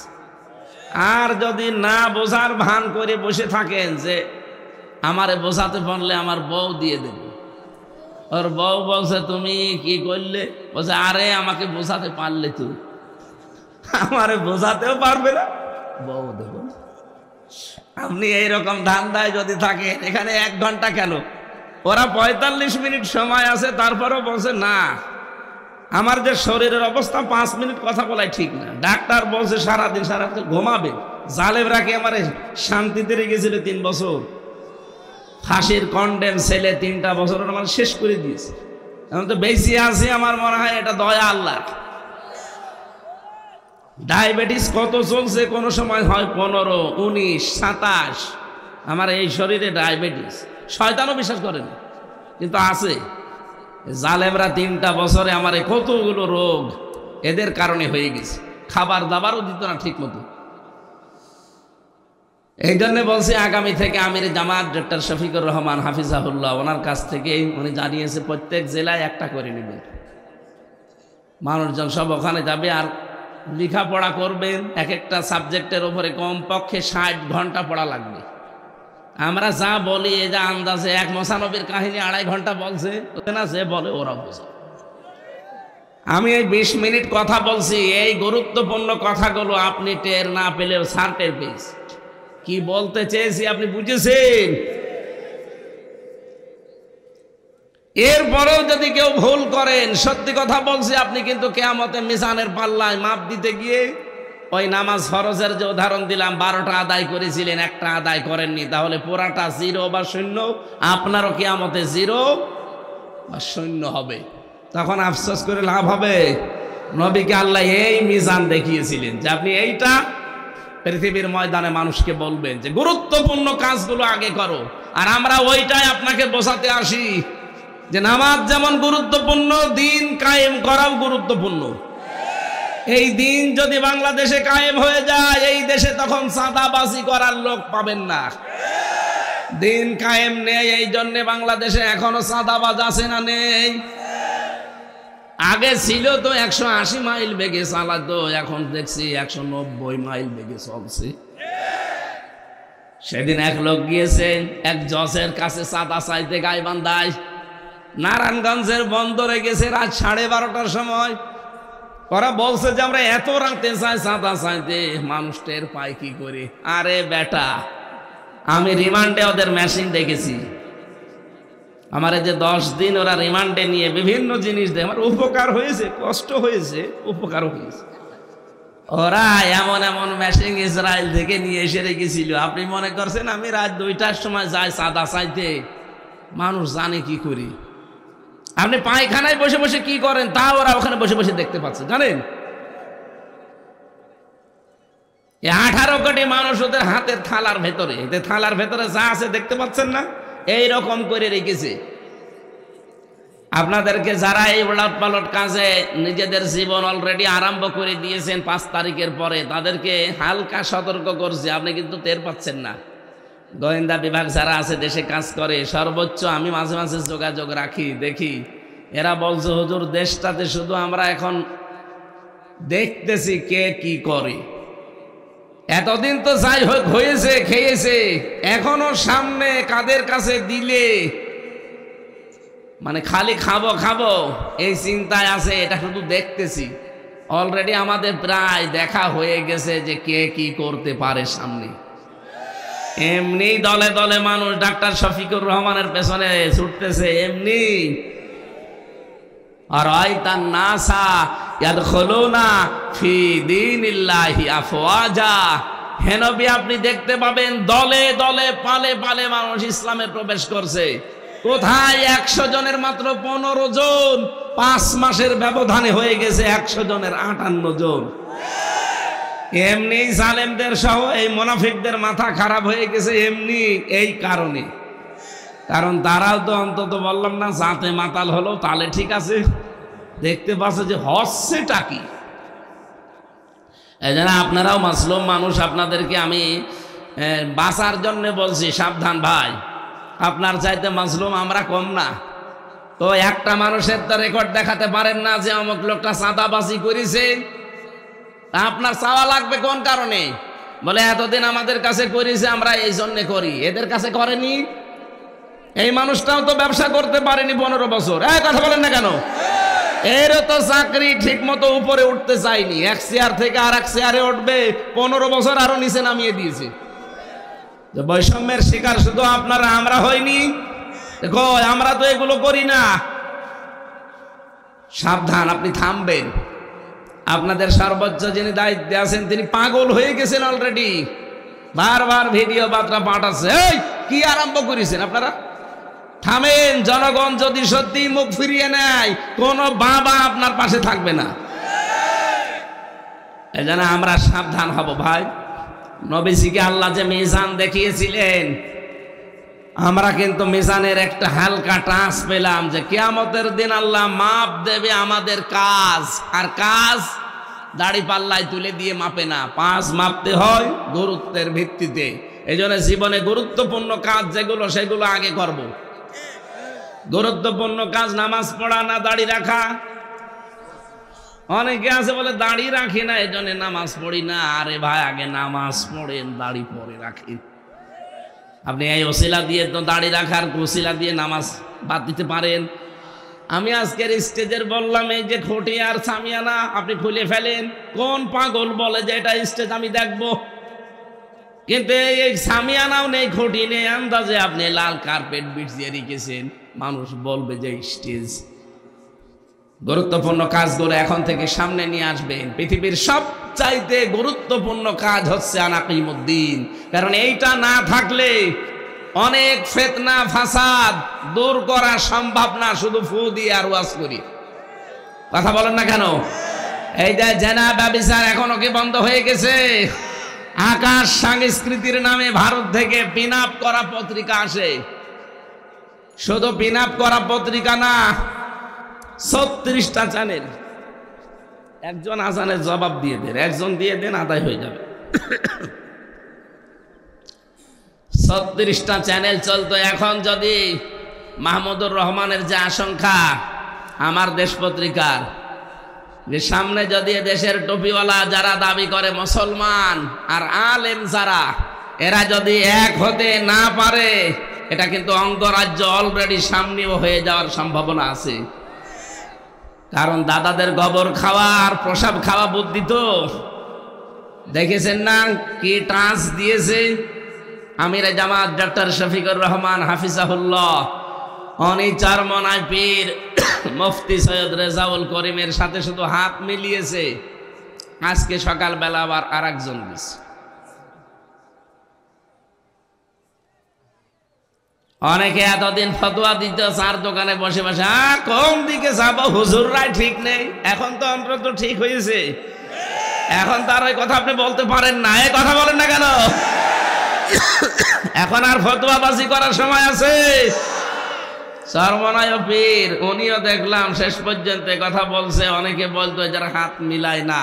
A: আর যদি না বোঝার ভান করে বসে থাকেন যে আমারে বোঝাতে পারলে আমার বউ দিয়ে দেব, ওর বউ বলছে তুমি কি করলে, বলছে আরে আমাকে বোঝাতে পারলে তুই, আমারে বোঝাতেও পারবে না, বউ দেব। আপনি এইরকম ধান্দায় যদি থাকেন, এখানে 1 ঘন্টা কেন, ওরা 45 মিনিট সময় আছে, তারপরও বলছে না আমার যে শরীরের অবস্থা 5 মিনিট কথা বলাই ঠিক না। ডাক্তার বলছে সারাদিন ঘুমাবে। জালেবরা কি আমার শান্তিতে রেখেছিল 3 বছর, ফাঁসির কন্ডেম ছেলে 3টা বছর আমার শেষ করে দিয়েছে। এখন তো বেশি আছে, আমার মনে হয় এটা দয়া আল্লাহ। ডায়াবেটিস কত চলছে, কোন সময় হয় 15, 19, 27। আমার এই শরীরে ডায়াবেটিস, শয়তানও বিশ্বাস করে না, কিন্তু আছে। জালেমরা 3টা বছরে আমার কতগুলো রোগ এদের কারণে হয়ে গেছে, খাবার দাবারও দিত না ঠিক মতো। এই জন্য বলছি আগামী থেকে আমির জামাত ডক্টর শফিকুর রহমান হাফিজাহুল্লাহ, ওনার কাছ থেকে উনি জানিয়েছে প্রত্যেক জেলায় একটা করে নেবেন, মানুষজন সব ওখানে যাবে। আর লেখাপড়া করবেন, এক একটা সাবজেক্টের উপরে কমপক্ষে 60 ঘন্টা পড়া লাগবে। আমরা যা বলি, এই যা আন্দাজে 1 মোসানবীর কাহিনী 2.5 ঘন্টা বলছে না, যে বলে ওরা বোঝে। আমি এই 20 মিনিট কথা বলছি, এই গুরুত্বপূর্ণ কথাগুলো আপনি টের না পেলেও স্যার টের পেয়েছে। কি বলতে চেয়েছি আপনি বুঝেছেন? এরপরেও যদি কেউ ভুল করেন, সত্যি কথা বলছি, আপনি কিন্তু কিয়ামতে মিজানের পাল্লায় মাপ দিতে গিয়ে ওই নামাজ ফরজের যে উদাহরণ দিলাম, 12টা আদায় করেছিলেন, একটা আদায় করেননি, তাহলে পুরাটা 0 বা 0, আপনারও কিয়ামতে 0 বা 0 হবে। তখন আফসোস করে লাভ হবে? নবীকে আল্লাহ এই মিজান দেখিয়েছিলেন যে আপনি এইটা পৃথিবীর ময়দানে মানুষকে বলবেন যে গুরুত্বপূর্ণ কাজগুলো আগে করো। আর আমরা ওইটাই আপনাকে বোঝাতে আসি যে নামাজ যেমন গুরুত্বপূর্ণ, দিন কায়েম করাও গুরুত্বপূর্ণ। এই দিন যদি বাংলাদেশে কায়েম হয়ে যায়, এই দেশে তখন চাঁদাবাজি করার লোক পাবেন না। দিন কায়েম নেই, এই জন্য বাংলাদেশে এখনো চাঁদাবাজ আছে না নেই? আগে ছিল তো 180 মাইল বেগে চালাতো, এখন দেখছি 190 মাইল বেগে চলছে। সেদিন এক লোক গিয়েছে এক জজের কাছে চাঁদা চাইতে গাইবান্ধায়, নারায়ণগঞ্জের বন্দরে গেছে রাত 12:30টার সময়। ওরা বলছে যে আমরা এত রাতে চাই চাঁদা চাইতে, মানুষ টের পায় কি করে? আরে বেটা, আমি রিমান্ডে ওদের মেশিন দেখেছি। আমার যে 10 দিন ওরা রিমান্ডে নিয়ে বিভিন্ন জিনিস দেয়, আমার উপকার হয়েছে, কষ্ট হয়েছে, উপকারও হয়েছে। ওরা এমন এমন মেশিন ইসরায়েল থেকে নিয়ে এসে রেখেছিল। আপনি মনে করছেন আমি রাত 2টার সময় যাই চাঁদা চাইতে? মানুষ জানে কি করি। আপনি পায়খানায় বসে বসে কি করেন তা ওরা ওখানে বসে বসে দেখতে পাচ্ছে, জানেন? 18 কোটি মানুষ ওদের হাতের থালার ভেতরে, এদের থালার ভেতরে যা আছে দেখতে পাচ্ছেন না? এই রকম করে রেখেছে। আপনাদেরকে যারা এই উলট পালট কাজে নিজেদের জীবন অলরেডি আরম্ভ করে দিয়েছেন 5 তারিখের পরে, তাদেরকে হালকা সতর্ক করছে, আপনি কিন্তু টের পাচ্ছেন না। গোয়েন্দা বিভাগ যারা আছে দেশে কাজ করে, সর্বোচ্চ আমি মাঝে মাঝে যোগাযোগ রাখি, দেখি এরা বলছে হুজুর দেশটাতে শুধু আমরা এখন দেখতেছি কে কি করে। এতদিন তো যাই হোক হয়েছে, খেয়েছে, এখনো সামনে কাদের কাছে দিলে মানে খালি খাবো খাবো এই চিন্তায় আছে। এটা শুধু দেখতেছি, অলরেডি আমাদের প্রায় দেখা হয়ে গেছে যে কে কি করতে পারে সামনে। এমনি দলে দলে মানুষ ডাক্তার শফিকুর রহমানের পেছনে ছুটতেছে এমনি। আর আইতান নাসা ইয়াদখুলুনা ফি দীনিল্লাহি আফওয়াজা, হে নবী আপনি দেখতে পাবেন দলে দলে পালে পালে মানুষ ইসলামে প্রবেশ করছে। কোথায় 100 জনের মাত্র 15 জন, 5 মাসের ব্যবধানে হয়ে গেছে 100 জনের 58 জন। এমনি জালেমদের সহ এই মুনাফিকদের মাথা খারাপ হয়ে গেছে এমনি এই কারণে। কারণ তারাও তো অন্তত বললাম না জাতে মাতাল হলো তাহলে ঠিক আছে, দেখতে পাচ্ছে যে হচ্ছেটা কি। এই জন্য আপনারাও মাসলুম মানুষ, আপনাদেরকে আমি বাঁচার জন্য বলছি সাবধান ভাই, আপনার চাইতে মাসলুম আমরা কম না। তো একটা মানুষের তো রেকর্ড দেখাতে পারেন না যে অমুক লোকটা চাঁদাবাজি করেছে, আপনার চাওয়া লাগবে কোন কারণে? বলে এতদিন আমাদের কাছে করেছে আমরা এই জন্য করি, এদের কাছে করেনি। এই মানুষটাও তো ব্যবসা করতে পারেনি 15 বছর, কথা বলেন না কেন? এরও তো চাকরি ঠিক মতো উপরে উঠতে চাইনি, এক চেয়ার থেকে আর এক চেয়ারে উঠবে 15 বছর আরো নিচে নামিয়ে দিয়েছে। বৈষম্যের শিকার শুধু আপনারা, আমরা হইনি। দেখো আমরা তো এগুলো করি না। সাবধান, আপনি থামবেন। আপনাদের সর্বোচ্চ যিনি দায়িত্বে আছেন তিনি পাগল হয়ে গেছেন অলরেডি, বারবার ভিডিও বার্তা পাঠাচ্ছে। এই কি আরম্ভ করেছেন আপনারা? থামেন। জনগণ যদি সত্যি মুখ ফিরিয়ে নেয় কোন বাবা আপনার পাশে থাকবে না। এজন্য আমরা সাবধান হব ভাই। নবীজিকে আল্লাহ যে মিজান দেখিয়েছিলেন, আমরা কিন্তু মিজানের একটা হালকা টাচ পেলাম যে কিয়ামতের দিন আল্লাহ মাপ দেবে আমাদের কাজ। আর কাজ দাড়ি পাল্লায় তুলে দিয়ে মাপে না, 5 মাপতে হয় গুরুত্বের ভিত্তিতে। এই জন্য জীবনে গুরুত্বপূর্ণ কাজ যেগুলো সেগুলো আগে করব। গুরুত্বপূর্ণ কাজ নামাজ পড়া না দাড়ি রাখা। অনেকে আছে বলে দাড়ি রাখি না এই জন্য নামাজ পড়ি না। আরে ভাই আগে নামাজ পড়েন, দাড়ি পরে রাখেন। আপনি এই ওসিলা দিয়ে তো দাড়ি রাখার ওসিলা দিয়ে নামাজ বাদ দিতে পারেন। আমি আজকের স্টেজের বললাম এই যে খুঁটি আর সামিয়ানা আপনি খুলে ফেলেন। কোন পাগল বলে যে এটা স্টেজ আমি দেখব? কিন্তু এই সামিয়ানাও নেই, খুঁটি নেই, আন্দাজে আপনি লাল কার্পেট বিছিয়ে রেখেছেন, মানুষ বলবে যে স্টেজ। গুরুত্বপূর্ণ কাজগুলো এখন থেকে সামনে নিয়ে আসবেন। পৃথিবীর সবচাইতে গুরুত্বপূর্ণ কাজ হচ্ছে আনাকিমুদ্দিন। কারণ এইটা না থাকলে অনেক ফিতনা ফাসাদ দূর করা সম্ভব না, শুধু ফু দিয়ে আর ওয়াজ করি। কথা বলেন না কেন? এই যে জেনা ব্যভিচার এখনো কি বন্ধ হয়ে গেছে? আকাশ সংস্কৃতির নামে ভারত থেকে পিন আপ করা পত্রিকা আসে। শুধু পিন আপ করা পত্রিকা না, 36টা চ্যানেল। একজন আজানের জবাব দিয়ে দেন, একজন দিয়ে দেন, আদায় হয়ে যাবে। 36টা চ্যানেল চলতো। এখন যদি মাহমুদুর রহমানের যে আশঙ্কা আমার দেশ পত্রিকার, যে সামনে যদি দেশের টুপিওয়ালা যারা দাবি করে মুসলমান আর আলেম যারা, এরা যদি এক হতে না পারে, এটা কিন্তু অঙ্গরাজ্য অলরেডি সামনেও হয়ে যাওয়ার সম্ভাবনা আছে। কারণ দাদাদের গোবর খাওয়া আর প্রসাব খাওয়া বুদ্ধি তো দেখেছেন না কি টাচ দিয়েছে আমিরে জামাত ডক্টর শফিকুর রহমান হাফিজাহুল্লাহ। উনি চরমনায় পীর মুফতি সৈয়দ রেজাউল করিমের সাথে শুধু হাত মিলিয়েছে। আজকে সকালবেলা আবার আর একজন দিচ্ছে। অনেকে এতদিন ফতোয়া দিত চার দোকানে বসে বসে, কোন দিকে যাবো হুজুররাই ঠিক নেই। এখন তো অন্তত ঠিক হয়েছে, এখন তার ওই কথা আপনি বলতে পারেন না। এই কথা বলেন না কেন? এখন আর ফতোয়াবাজি করার সময় আছে? সর্বনায় পীর উনিও দেখলাম শেষ পর্যন্ত কথা বলছে। অনেকে বলতো যারা হাত মিলায় না,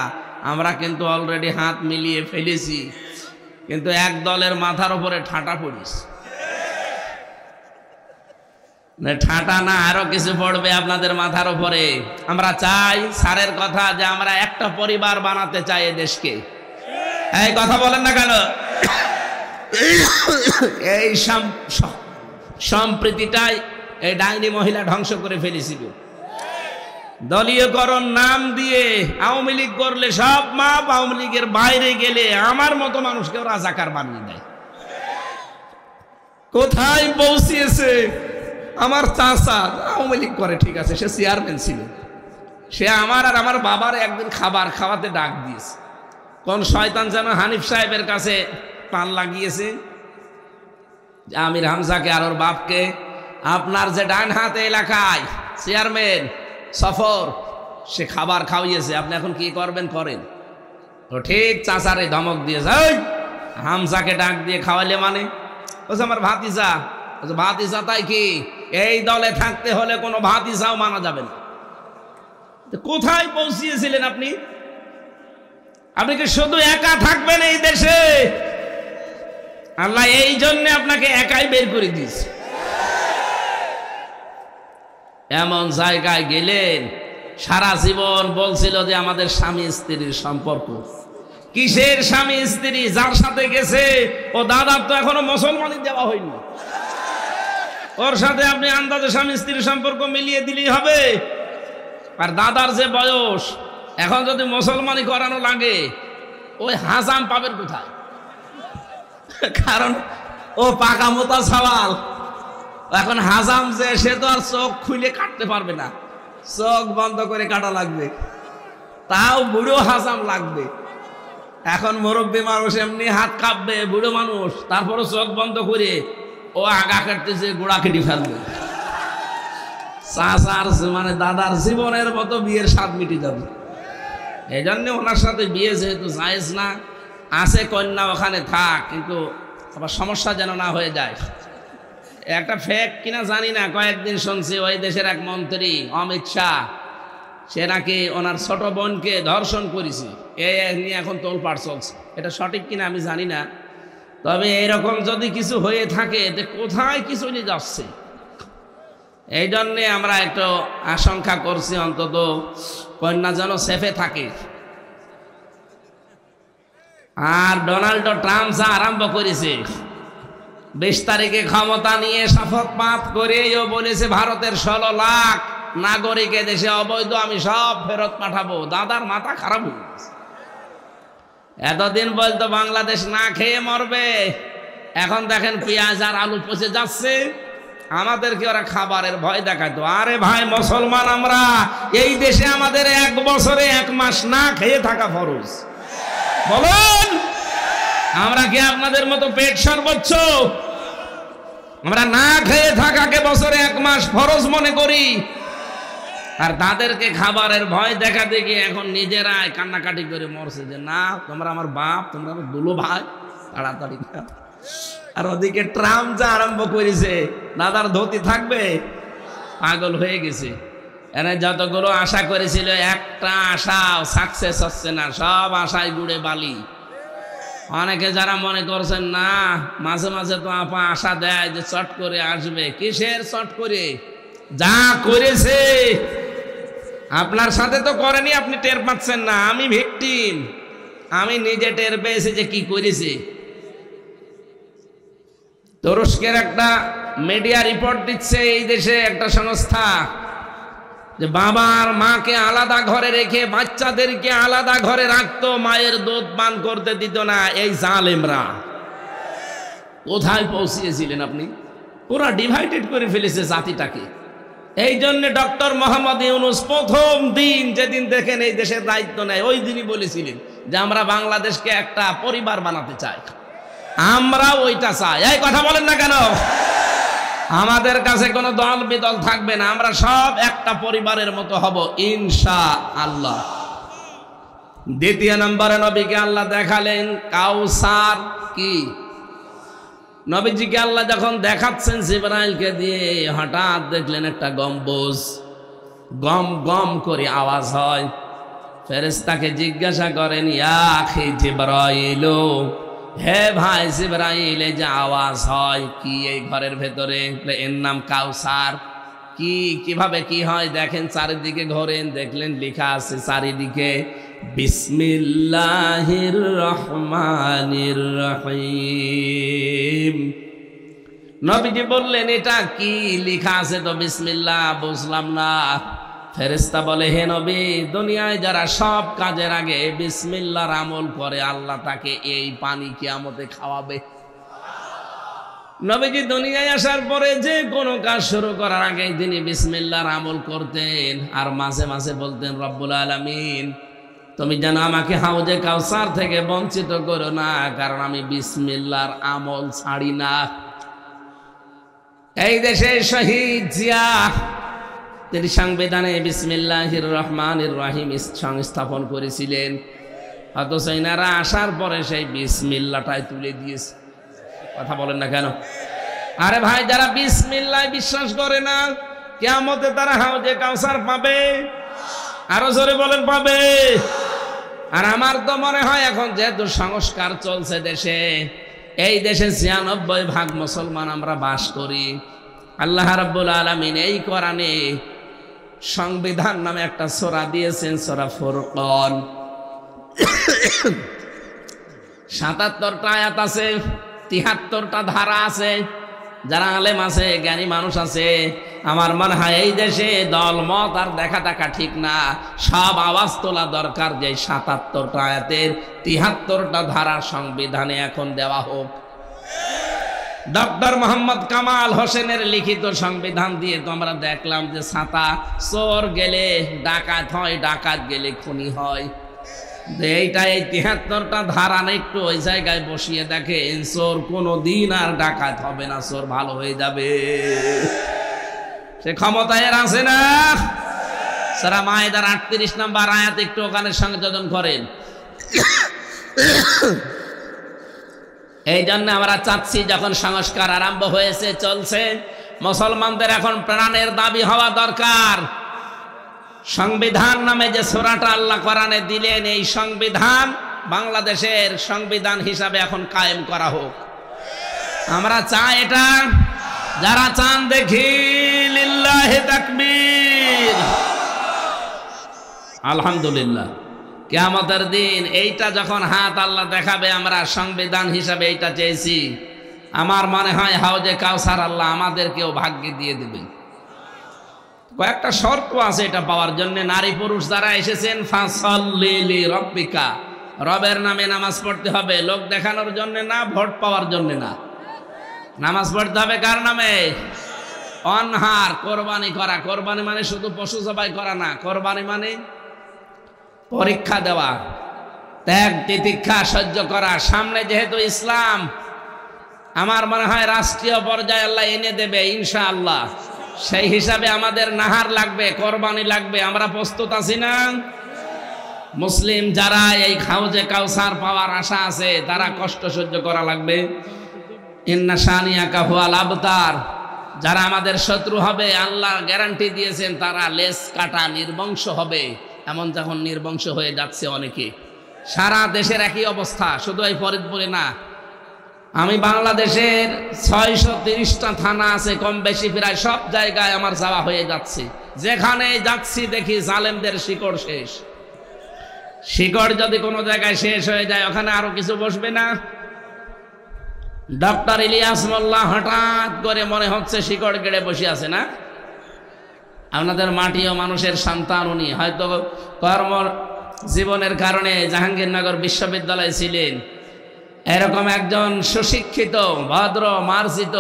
A: আমরা কিন্তু অলরেডি হাত মিলিয়ে ফেলেছি। কিন্তু এক দলের মাথার উপরে ঠাঁটা পড়িস, ঠাঁটা না আরো কিছু পড়বে আপনাদের মাথার উপরে। আমরা চাই স্যারের কথা যে আমরা একটা পরিবার বানাতে চাই এ দেশকে। এই কথা বলেন না কেন? এই সম্প্রীতিটাই এই ডাইনি মহিলা ধ্বংস করে ফেলেছিল। দলীয়করণ নাম দিয়ে আওয়ামী লীগ করলে সব মাপ, আওয়ামী লীগের বাইরে গেলে আমার মতো মানুষকে রাজাকার বানিয়ে দেয়। কোথায় পৌঁছিয়েছে। আমার চাচা আওয়ামী লীগ করে, ঠিক আছে, সে চেয়ারম্যান ছিল, সে আমার আর আমার বাবার একদিন খাবার খাওয়াতে ডাক দিয়েছে। কোন শয়তান যেন হানিফ সাহেবের কাছে পান লাগিয়েছে আমির হামজাকে আর ওর বাপকে, আপনার যে ডান হাতে এলাকায় চেয়ারম্যান সফর, সে খাবার খাওয়িয়েছে, আপনি এখন কি করবেন করেন। তো ঠিক চাচারে ধমক দিয়েছে, ওই হামজাকে ডাক দিয়ে খাওয়াইলে মানে, বলছে আমার ভাতিজা। বলছে ভাতিজা তাই কি, এই দলে থাকতে হলে কোনো ভাতিজাও মানা যাবে না। কোথায় পৌঁছিয়েছিলেন আপনি? আপনি কি শুধু একা থাকবেন এই দেশে? আল্লাহ এই জন্য আপনাকে একাই বের করে দিয়েছে। এমন জায়গায় গেলেন, সারা জীবন বলছিল যে আমাদের স্বামী স্ত্রীর সম্পর্ক। কিসের স্বামী স্ত্রী? যার সাথে গেছে ও দাদার তো এখনো মুসলমানই দেওয়া হয়নি, ওর সাথে আপনি আন্দাজে স্বামী স্ত্রীর সম্পর্ক মিলিয়ে দিলেই হবে। আর দাদার যে বয়স, এখন যদি মুসলমানি করানো লাগে, ওই হাজাম পাবেন কোথায়? কারণ ও পাকা মোতা সওয়াল। এখন হাজাম যে, সে তো আর চোখ খুলে কাটতে পারবে না, চোখ বন্ধ করে কাটা লাগবে, তাও বুড়ো হাজাম লাগবে। এখন মুরব্বী মানুষ এমনি হাত কাঁপবে, বুড়ো মানুষ তারপরও চোখ বন্ধ করে ও আগা কাটতেছে, গোড়া কেটে ফেলবে। চাচার মানে দাদার জীবনের মতো বিয়ের স্বাদ মিটে যাবে। এই জন্য ওনার সাথে বিয়ে যেহেতু জায়েজ না, আছে কন্যা ওখানে থাক, কিন্তু আবার সমস্যা যেন না হয়ে যায়। একটা ফেক কিনা জানি না, কয়েকদিন শুনছি ওই দেশের এক মন্ত্রী অমিত শাহ, সে নাকি ওনার ছোট বোনকে ধর্ষণ করেছে, এই নিয়ে এখন তোলপাড় চলছে। এটা সঠিক কিনা আমি জানি না, তবে এরকম যদি কিছু হয়ে থাকে যে কোথায় কি চলে যাচ্ছে। এই জন্যে আমরা একটু আশঙ্কা করছি অন্তত কন্যা যেন সেফে থাকে। আর ডোনাল্ড ট্রাম্প যা আরম্ভ করেছে, 20 তারিখে ক্ষমতা নিয়ে শপথ পাঠ করে ও বলেছে ভারতের 16 লাখ নাগরিক দেশে অবৈধ, আমি সব ফেরত পাঠাবো। দাদার মাথা খারাপ হয়ে গেছে। এতদিন বলতো বাংলাদেশ না খেয়ে মরবে, এখন দেখেন পেঁয়াজ আর আলু পচে যাচ্ছে, আমাদেরকে ওরা খাবারের ভয় দেখাতো। আরে ভাই মুসলমান আমরা, এই দেশে আমাদের 1 বছরে 1 মাস না খেয়ে থাকা ফরজ। বলুন, আমরা কি আপনাদের মতো পেট সর্বোচ্চ? আমরা না খেয়ে থাকাকে বছরে 1 মাস ফরজ মনে করি, আর তাদেরকে খাবারের ভয় দেখা দেখি এখন নিজেরাই কান্নাকাটি করে মরছে যে না, তোমরা আমার বাপ, তোমরা আমার দুলো ভাই, তাড়াতাড়ি। আর ওদিকে ট্রাম্প যা আরম্ভ করেছে, দাদার ধুতি থাকবে, পাগল হয়ে গেছে। এনে যতগুলো আশা করেছিল, একটা আশাও সাকসেস হচ্ছে না, সব আশায় গুড়ে বালি। অনেকে যারা মনে করছেন না, মাঝে মাঝে তো আপা আশা দেয় যে চট করে আসবে, কিসের চট করে? যা করেছে আপনার সাথে তো করেনি, আপনি টের পাচ্ছেন না। আমি ভিকটিম, আমি নিজে টের পেয়েছি যে কি করেছি। তুরস্কের একটা মিডিয়া রিপোর্ট দিচ্ছে, এই দেশে একটা সংস্থা, যে বাবা আর মাকে আলাদা ঘরে রেখে বাচ্চাদেরকে আলাদা ঘরে রাখতো, মায়ের দুধ পান করতে দিত না এই জালেমরা। কোথায় পৌঁছিয়েছিলেন আপনি? পুরা ডিভাইডেড করে ফেলেছে জাতিটাকে। এই জন্য ডক্টর মোহাম্মদ ইউনূস প্রথম দিন যেদিন দেখেন এই দেশের দায়িত্ব নেয়, ওই দিনই বলেছিলেন যে আমরা বাংলাদেশকে একটা পরিবার বানাতে চাই। আমরা ওইটা চাই। এই কথা বলেন না কেন? আমাদের কাছে কোনো দল বিদল থাকবে না, আমরা সব একটা পরিবারের মতো হব ইনশাআল্লাহ। দ্বিতীয় নম্বরে নবীকে আল্লাহ দেখালেন কাউসার। কি? নবীজিকে আল্লাহ যখন দেখাচ্ছেন জিবরাইলকে দিয়ে, হঠাৎ দেখলেন একটা গম্বুজ, গম গম করে আওয়াজ হয়। ফেরেশতাকে জিজ্ঞাসা করেন, ইয়া আখি জিবরাইল, হে ভাই জিবরাইল, এই যে আওয়াজ হয় কি এই ঘরের ভেতরে? এর নাম কাউসার। কি কিভাবে কি হয় দেখেন, চারিদিকে ঘোরেন, দেখলেন লেখা আছে চারিদিকে বিসমিল্লাহির রহমানির রহিম। নবীজি বললেন এটা কি লেখা আছে? তো বিসমিল্লাহ বুঝলাম না। ফেরেশতা বলে, হে নবী, দুনিয়ায় যারা সব কাজের আগে বিসমিল্লাহর আমল করে, আল্লাহ তাকে এই পানি কিয়ামতে খাওয়াবে। নবীজি দুনিয়ায় আসার পরে যে কোনো কাজ শুরু করার আগে তিনি বিসমিল্লাহর আমল করতেন, আর মাঝে মাঝে বলতেন রব্বুল আলামিন তুমি যেন আমাকে হাউজে কাউসার থেকে বঞ্চিত করো না, কারণ আমি বিসমিল্লাহর আমল ছাড়ি না। এই দেশে শহীদ জিয়া তিনি সংবিধানে বিসমিল্লাহির রহমানির রহিম সংস্থাপন করেছিলেন, অথচ এনারা আসার পরে সেই বিসমিল্লাহটাই তুলে দিয়েছে। কথা বলেন না কেন? আরে ভাই, যারা বিসমিল্লাহ বিশ্বাস করে না কিয়ামতে তারা হাউজে কাউসার পাবে। আরো জোরে বলেন পাবে। আর আমার তো মনে হয় এখন যেহেতু সংস্কার চলছে দেশে, এই দেশে ৯৬% মুসলমান আমরা বাস করি, আল্লাহ রাব্বুল আলামিন এই কোরআনে সংবিধান নামে একটা সূরা দিয়েছেন, সূরা ফুরকান। ৭৭টা আয়াত আছে, ৭৩টা ধারা আছে। যারা আলেম আছে, জ্ঞানী মানুষ আছে, আমার মনে হয় এই দেশে দল মত আর দেখা টাকা ঠিক না, সব আওয়াজ তোলা দরকার যে ৭৭টা আয়াতের ৭৩টা ধারা সংবিধানে এখন দেওয়া হোক। ডক্টর মোহাম্মদ কামাল হোসেনের লিখিত সংবিধান দিয়ে তো আমরা দেখলাম যে ছাতা চোর গেলে ডাকাত হয়, ডাকাত গেলে খুনি হয়। এইটা এই ৭৩টা ধারা না একটু ওই জায়গায় বসিয়ে দেখেন, চোর কোনো দিন আর ডাকাত হবে না, চোর ভালো হয়ে যাবে। সে ক্ষমতা এর আছে না? সূরা মায়েদার ৩৮ নম্বর আয়াত একটু ওখানে সংযোজন করেন। এই জন্য আমরা চাচ্ছি, যখন সংস্কার আরম্ভ হয়েছে চলছে, মুসলমানদের এখন প্রাণের দাবি হওয়া দরকার। সংবিধান নামে যে সূরাটা আল্লাহ কোরআনে দিলেন, এই সংবিধান বাংলাদেশের সংবিধান হিসাবে এখন কায়েম করা হোক। আমরা চাই এটা। যারা চান দেখি লিল্লাহি তাকবীর। আলহামদুলিল্লাহ। কিয়ামতের দিন এইটা যখন হাত আল্লাহ দেখাবে, আমরা সংবিধান হিসাবে এইটা চেয়েছি, আমার মনে হয় হাউজে কাউসার আল্লাহ আমাদেরকেও ভাগ্যে দিয়ে দেবে। কয়েকটা শর্ত আছে এটা পাওয়ার জন্য। নারী পুরুষ যারা এসেছেন, ফাসাল্লি লিরাব্বিকা, রবের নামে নামাজ পড়তে হবে, লোক দেখানোর জন্য না, ভোট পাওয়ার জন্য না। নামাজ পড়তে হবে কার নামে? অনহার, কোরবানি করা। কোরবানি মানে শুধু পশু জবাই করা না, কোরবানি মানে পরীক্ষা দেওয়া, ত্যাগ তিতিক্ষা সহ্য করা। সামনে যেহেতু ইসলাম, আমার মনে হয় রাষ্ট্রীয় পর্যায়ে আল্লাহ এনে দেবে ইনশাআল্লাহ। সেই হিসাবে আমাদের নাহার লাগবে, কোরবানি লাগবে। আমরা প্রস্তুত আছি না? মুসলিম যারা এই হাউজে কাউসার পাওয়ার আশা আছে, তারা কষ্ট সহ্য করা লাগবে। ইন্না শানিয়াকা হুয়াল আবতার। যারা আমাদের শত্রু হবে, আল্লাহ গ্যারান্টি দিয়েছেন তারা লেজ কাটা নির্বংশ হবে। এমন যখন নির্বংশ হয়ে যাচ্ছে অনেকে। সারা দেশের একই অবস্থা, শুধু এই ফরিদপুরে না। আমি বাংলাদেশের ৬৩০টা থানা আছে, কম বেশি প্রায় সব জায়গায় আমার যাওয়া হয়ে যাচ্ছে। যেখানে যাচ্ছি দেখি জালেমদের শিকড় শেষ। শিকড় যদি কোনো জায়গায় শেষ হয়ে যায়, ওখানে আরো কিছু বসবে না। ডক্টর ইলিয়াস মোল্লা হঠাৎ করে মনে হচ্ছে শিকড় গেড়ে বসে আছে না? আপনাদের মাটি ও মানুষের সন্তান উনি, হয়তো কর্ম জীবনের কারণে জাহাঙ্গীরনগর বিশ্ববিদ্যালয়ে ছিলেন। এরকম একজন সুশিক্ষিত, ভদ্র, মার্জিত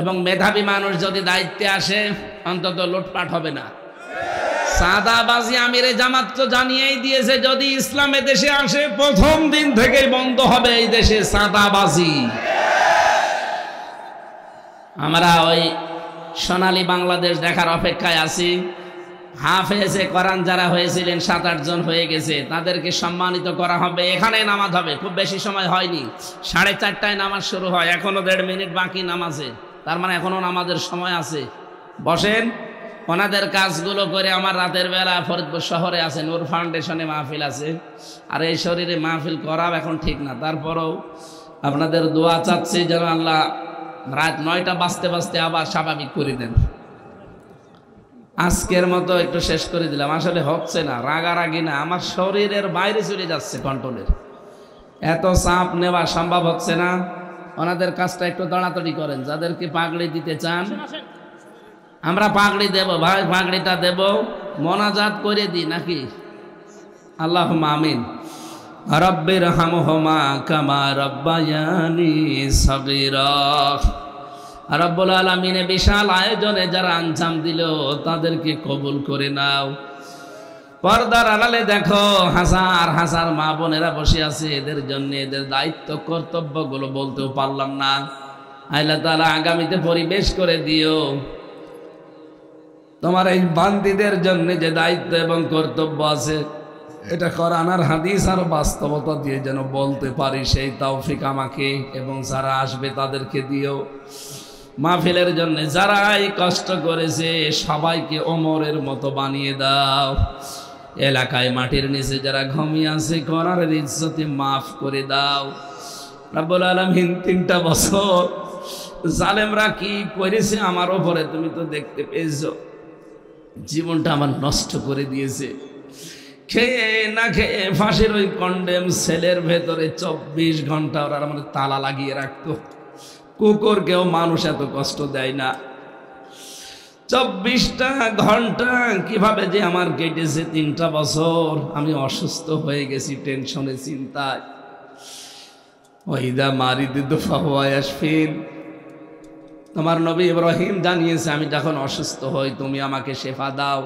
A: এবং মেধাবী মানুষ যদি দায়িত্বে আসে, অন্তত লুটপাট হবে না। সাদাবাজি আমিরে জামাত তো জানিয়েই দিয়েছে, যদি ইসলাম এ দেশে আসে প্রথম দিন থেকেই বন্ধ হবে এই দেশে সাদাবাজি। আমরা ওই সোনালী বাংলাদেশ দেখার অপেক্ষায় আছি। হাফেজে কোরআন যারা হয়েছিলেন ৭-৮ জন হয়ে গেছে, তাদেরকে সম্মানিত করা হবে। এখানে নামাজ হবে, খুব বেশি সময় হয়নি, ৪:৩০টায় নামাজ শুরু হয়, এখনো ১.৫ মিনিট বাকি নামাজে। তার মানে এখনো নামাজের সময় আছে। বসেন, ওনাদের কাজগুলো করে আমার রাতের বেলা ফরিদপুর শহরে আছে, নূর ফাউন্ডেশনে মাহফিল আছে। আর এই শরীরে মাহফিল করাও এখন ঠিক না, তারপরেও আপনাদের দোয়া চাচ্ছি যেন আল্লাহ রাত ৯টা বাজতে বাজতে আবার স্বাভাবিক করে দেন। আজকের মতো একটু শেষ করে দিলাম। আসলে হচ্ছে না, রাগারাগি না, আমার শরীরের বাইরে চলে যাচ্ছে কন্ট্রোলের। এত চাপ নেওয়া সম্ভব হচ্ছে না। ওনাদের কাজটা একটু তাড়াতাড়ি করেন। যাদেরকে পাগড়ি দিতে চান, আমরা পাগড়ি দেব ভাই, পাগড়িটা দেব, মোনাজাত করে দিই নাকি? আল্লাহুম্মা আমিন। রাব্বিরহামহুমা কামা রাব্বায়ানি সাগীরা। রব্বুল আলামিনের বিশাল আয়োজনে যারা আঞ্জাম দিল তাদেরকে কবুল করে নাও। পর্দার আড়ালে দেখো হাজার হাজার মা বোনেরা বসে আছে, এদের জন্য এদের দায়িত্ব কর্তব্যগুলো বলতেও পারলাম না। আল্লাহ তাআলা আগামীতে পরিবেশ করে দিও তোমার এই বান্দীদের জন্য যে দায়িত্ব এবং কর্তব্য আছে, এটা কোরআন আর হাদিস আর বাস্তবতা দিয়ে যেন বলতে পারি, সেই তৌফিক আমাকে এবং যারা আসবে তাদেরকে দিও। মাহফিলের জন্য যারাই কষ্ট করেছে সবাইকে ওমরের মতো বানিয়ে দাও। এলাকায় মাটির নিচে যারা ঘুমিয়ে আছে কোরআনের ইজ্জতে মাফ করে দাও। রব্বুল আলামিন 3টা বছর জালেমরা কি করেছে আমার উপরে তুমি তো দেখতে পেয়েছো। জীবনটা আমার নষ্ট করে দিয়েছে। খেয়ে না খেয়ে ফাঁসির ওই কন্ডেম সেলের ভেতরে 24 ঘন্টা ওরা মানে তালা লাগিয়ে রাখতো। কুকুরকেও মানুষ এত কষ্ট দেয় না। 24টা ঘন্টা কিভাবে যে আমার কেটেছে 3টা বছর। আমি অসুস্থ হয়ে গেছি টেনশনে চিন্তায়। ওয়াইদা মারিদু ফাহুয়া ইয়াশফিন, তোমার নবী ইব্রাহিম জানিয়েছে আমি যখন অসুস্থ হই তুমি আমাকে শেফা দাও।